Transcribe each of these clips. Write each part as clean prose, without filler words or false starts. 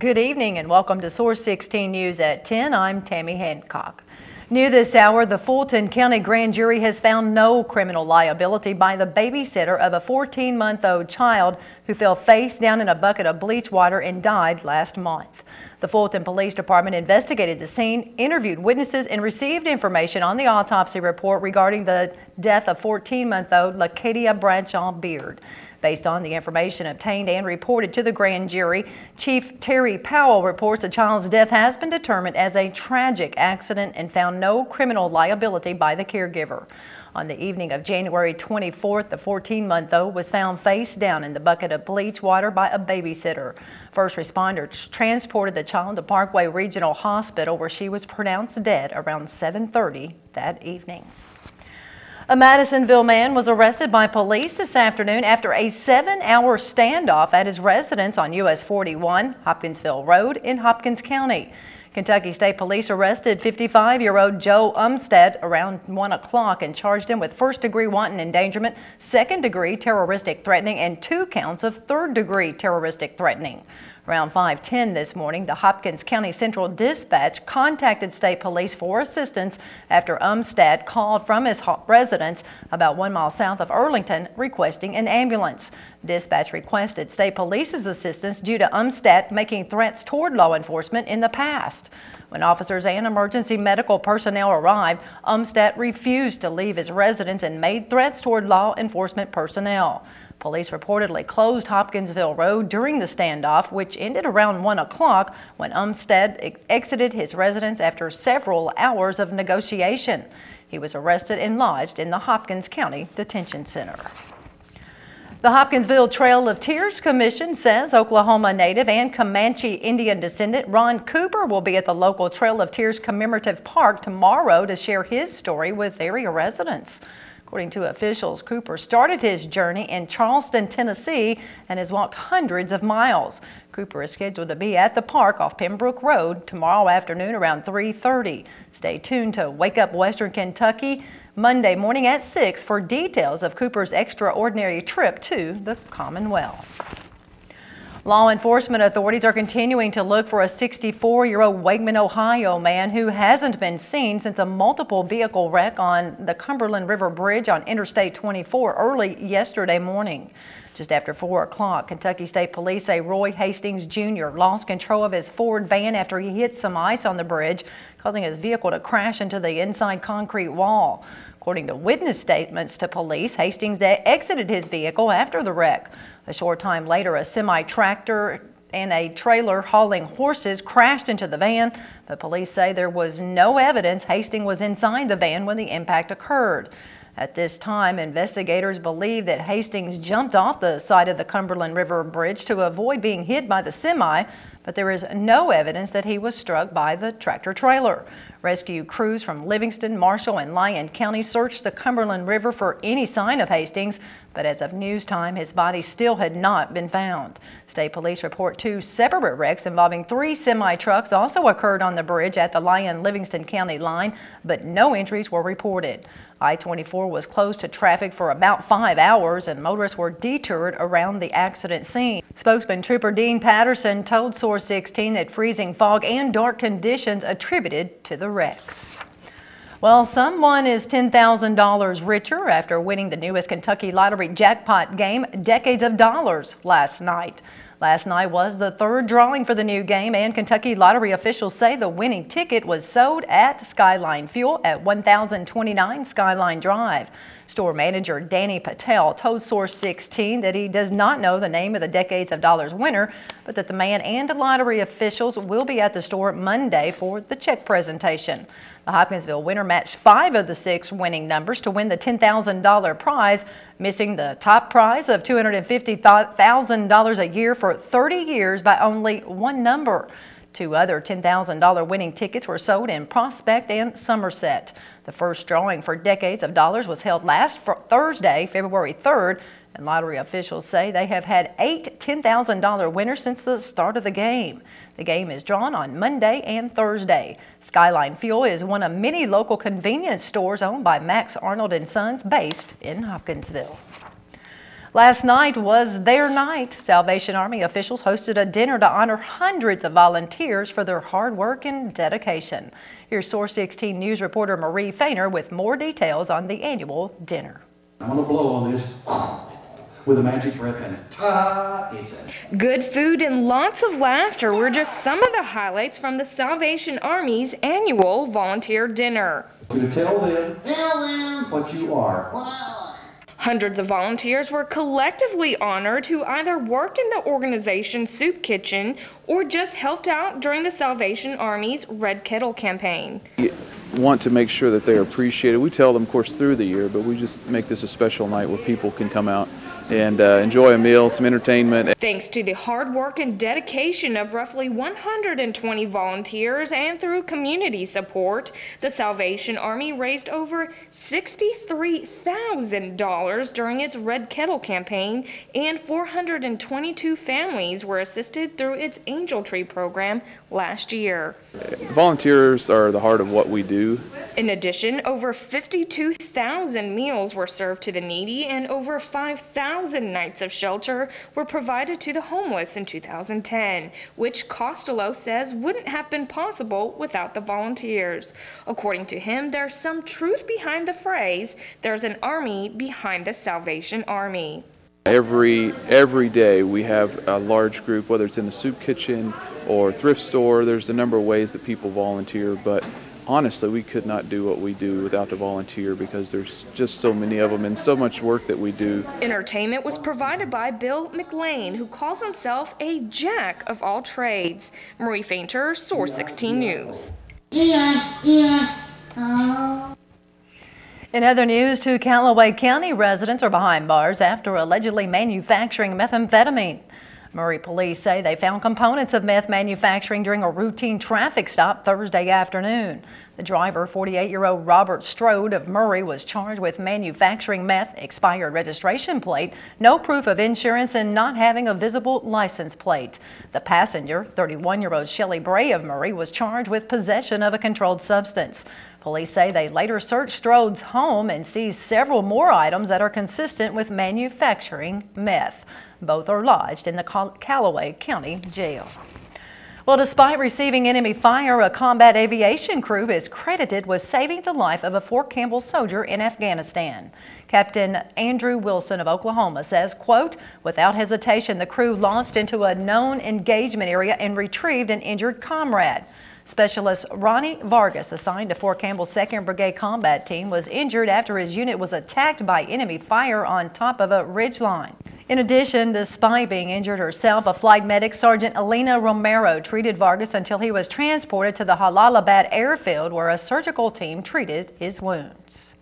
Good evening and welcome to Source 16 News at 10. I'm Tammy Hancock. New this hour, the Fulton County Grand Jury has found no criminal liability by the babysitter of a 14-month-old child who fell face down in a bucket of bleach water and died last month. The Fulton Police Department investigated the scene, interviewed witnesses, and received information on the autopsy report regarding the death of 14-month-old Lacadia Bradshaw Beard. Based on the information obtained and reported to the grand jury, Chief Terry Powell reports the child's death has been determined as a tragic accident and found no criminal liability by the caregiver. On the evening of January 24th, the 14-month-old was found face down in the bucket of bleach water by a babysitter. First responders transported the child to Parkway Regional Hospital, where she was pronounced dead around 7:30 that evening. A Madisonville man was arrested by police this afternoon after a 7-hour standoff at his residence on US 41, Hopkinsville Road in Hopkins County. Kentucky State Police arrested 55-year-old Joe Umstead around 1 o'clock and charged him with first-degree wanton endangerment, second-degree terroristic threatening, and 2 counts of third-degree terroristic threatening. Around 5:10 this morning, the Hopkins County Central Dispatch contacted state police for assistance after Umstead called from his residence about 1 mile south of Earlington requesting an ambulance. Dispatch requested state police's assistance due to Umstead making threats toward law enforcement in the past. When officers and emergency medical personnel arrived, Umstead refused to leave his residence and made threats toward law enforcement personnel. Police reportedly closed Hopkinsville Road during the standoff, which ended around 1 o'clock when Umstead exited his residence after several hours of negotiation. He was arrested and lodged in the Hopkins County Detention Center. The Hopkinsville Trail of Tears Commission says Oklahoma native and Comanche Indian descendant Ron Cooper will be at the local Trail of Tears Commemorative Park tomorrow to share his story with area residents. According to officials, Cooper started his journey in Charleston, Tennessee, and has walked hundreds of miles. Cooper is scheduled to be at the park off Pembroke Road tomorrow afternoon around 3:30. Stay tuned to Wake Up Western Kentucky Monday morning at 6 for details of Cooper's extraordinary trip to the Commonwealth. Law enforcement authorities are continuing to look for a 64-year-old Wakeman, Ohio man who hasn't been seen since a multiple vehicle wreck on the Cumberland River Bridge on Interstate 24 early yesterday morning. Just after 4 o'clock, Kentucky State Police say Roy Hastings Jr. lost control of his Ford van after he hit some ice on the bridge, causing his vehicle to crash into the inside concrete wall. According to witness statements to police, Hastings exited his vehicle after the wreck. A short time later, a semi-tractor and a trailer hauling horses crashed into the van, but police say there was no evidence Hastings was inside the van when the impact occurred. At this time, investigators believe that Hastings jumped off the side of the Cumberland River Bridge to avoid being hit by the semi, but there is no evidence that he was struck by the tractor-trailer. Rescue crews from Livingston, Marshall, and Lyon County searched the Cumberland River for any sign of Hastings, but as of news time, his body still had not been found. State police report 2 separate wrecks involving 3 semi-trucks also occurred on the bridge at the Lyon-Livingston County line, but no injuries were reported. I-24 was closed to traffic for about 5 hours and motorists were detoured around the accident scene. Spokesman Trooper Dean Patterson told Source 16 that freezing fog and dark conditions attributed to the wrecks. Well, someone is $10,000 richer after winning the newest Kentucky Lottery jackpot game, Decades of Dollars, last night. Last night was the 3rd drawing for the new game, and Kentucky Lottery officials say the winning ticket was sold at Skyline Fuel at 1029 Skyline Drive. Store manager Danny Patel told Source 16 that he does not know the name of the Decades of Dollars winner, but that the man and lottery officials will be at the store Monday for the check presentation. The Hopkinsville winner matched 5 of the 6 winning numbers to win the $10,000 prize, missing the top prize of $250,000 a year for 30 years by only 1 number. 2 other $10,000 winning tickets were sold in Prospect and Somerset. The first drawing for Decades of Dollars was held last Thursday, February 3rd, and lottery officials say they have had 8 $10,000 winners since the start of the game. The game is drawn on Monday and Thursday. Skyline Fuel is one of many local convenience stores owned by Max Arnold & Sons based in Hopkinsville. Last night was their night. Salvation Army officials hosted a dinner to honor hundreds of volunteers for their hard work and dedication. Here's Source 16 News reporter Marie Fainer with more details on the annual dinner. I'm going to blow on this with a magic breath and ta! Good food and lots of laughter were just some of the highlights from the Salvation Army's annual volunteer dinner. To tell them what you are. Hundreds of volunteers were collectively honored who either worked in the organization's soup kitchen or just helped out during the Salvation Army's Red Kettle campaign. We want to make sure that they're appreciated. We tell them, of course, through the year, but we just make this a special night where people can come out and enjoy a meal, some entertainment. Thanks to the hard work and dedication of roughly 120 volunteers and through community support, the Salvation Army raised over $63,000 during its Red Kettle campaign, and 422 families were assisted through its Angel Tree program last year. Volunteers are the heart of what we do. In addition, over 52,000 meals were served to the needy and over 5,000 nights of shelter were provided to the homeless in 2010, which Costello says wouldn't have been possible without the volunteers. According to him, there's some truth behind the phrase, "There's an army behind the Salvation Army." Every day we have a large group, whether it's in the soup kitchen or thrift store. There's a number of ways that people volunteer, but honestly, we could not do what we do without the volunteer because there's just so many of them and so much work that we do. Entertainment was provided by Bill McLean, who calls himself a jack of all trades. Marie Fainter, Source 16 News. In other news, 2 Callaway County residents are behind bars after allegedly manufacturing methamphetamine. Murray police say they found components of meth manufacturing during a routine traffic stop Thursday afternoon. The driver, 48-year-old Robert Strode of Murray, was charged with manufacturing meth, expired registration plate, no proof of insurance, and not having a visible license plate. The passenger, 31-year-old Shelley Bray of Murray, was charged with possession of a controlled substance. Police say they later searched Strode's home and seized several more items that are consistent with manufacturing meth. Both are lodged in the Callaway County Jail. Well, despite receiving enemy fire, a combat aviation crew is credited with saving the life of a Fort Campbell soldier in Afghanistan. Captain Andrew Wilson of Oklahoma says, quote, "Without hesitation, the crew launched into a known engagement area and retrieved an injured comrade." Specialist Ronnie Vargas, assigned to Fort Campbell's 2nd Brigade Combat Team, was injured after his unit was attacked by enemy fire on top of a ridgeline. In addition, despite being injured herself, a flight medic, Sergeant Elena Romero, treated Vargas until he was transported to the Jalalabad airfield, where a surgical team treated his wounds.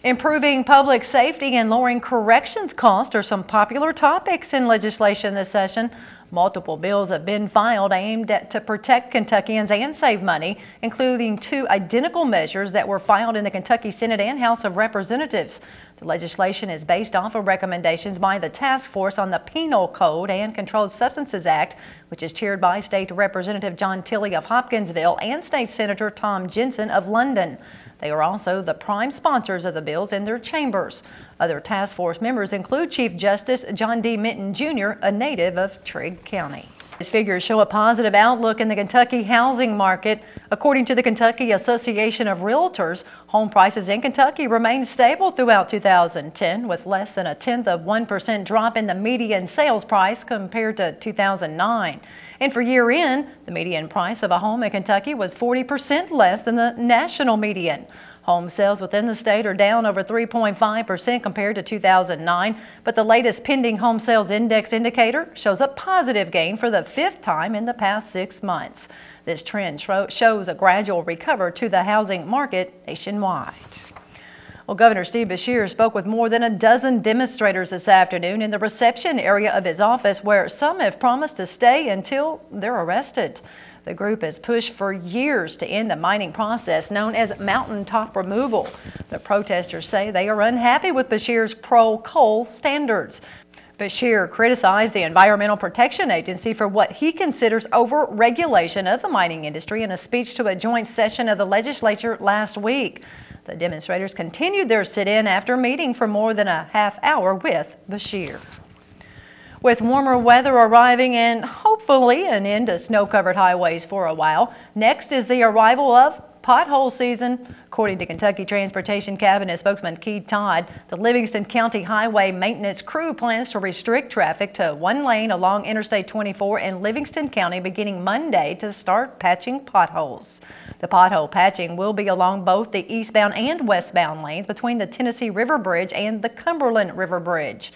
Improving public safety and lowering corrections costs are some popular topics in legislation this session. Multiple bills have been filed aimed to protect Kentuckians and save money, including 2 identical measures that were filed in the Kentucky Senate and House of Representatives. The legislation is based off of recommendations by the Task Force on the Penal Code and Controlled Substances Act, which is chaired by State Representative John Tilley of Hopkinsville and State Senator Tom Jensen of London. They are also the prime sponsors of the bills in their chambers. Other task force members include Chief Justice John D. Minton Jr., a native of Trigg County. These figures show a positive outlook in the Kentucky housing market. According to the Kentucky Association of Realtors, home prices in Kentucky remained stable throughout 2010, with less than 0.1% drop in the median sales price compared to 2009. And for year-end, the median price of a home in Kentucky was 40% less than the national median. Home sales within the state are down over 3.5% compared to 2009, but the latest pending home sales index indicator shows a positive gain for the 5th time in the past 6 months. This trend shows a gradual recovery to the housing market nationwide. Well, Governor Steve Beshear spoke with more than a dozen demonstrators this afternoon in the reception area of his office, where some have promised to stay until they're arrested. The group has pushed for years to end a mining process known as mountaintop removal. The protesters say they are unhappy with Beshear's pro-coal standards. Beshear criticized the Environmental Protection Agency for what he considers over-regulation of the mining industry in a speech to a joint session of the legislature last week. The demonstrators continued their sit-in after meeting for more than a half hour with Bashir. With warmer weather arriving and hopefully an end to snow-covered highways for a while, next is the arrival of pothole season. According to Kentucky Transportation Cabinet spokesman Keith Todd, the Livingston County Highway Maintenance Crew plans to restrict traffic to one lane along Interstate 24 in Livingston County beginning Monday to start patching potholes. The pothole patching will be along both the eastbound and westbound lanes between the Tennessee River Bridge and the Cumberland River Bridge.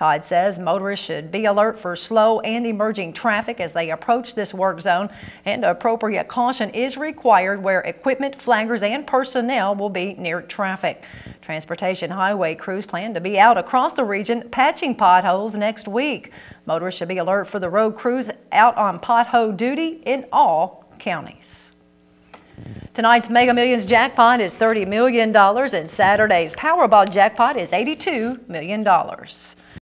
Todd says motorists should be alert for slow and emerging traffic as they approach this work zone, and appropriate caution is required where equipment, flaggers, and personnel will be near traffic. Transportation highway crews plan to be out across the region patching potholes next week. Motorists should be alert for the road crews out on pothole duty in all counties. Tonight's Mega Millions jackpot is $30 million and Saturday's Powerball jackpot is $82 million.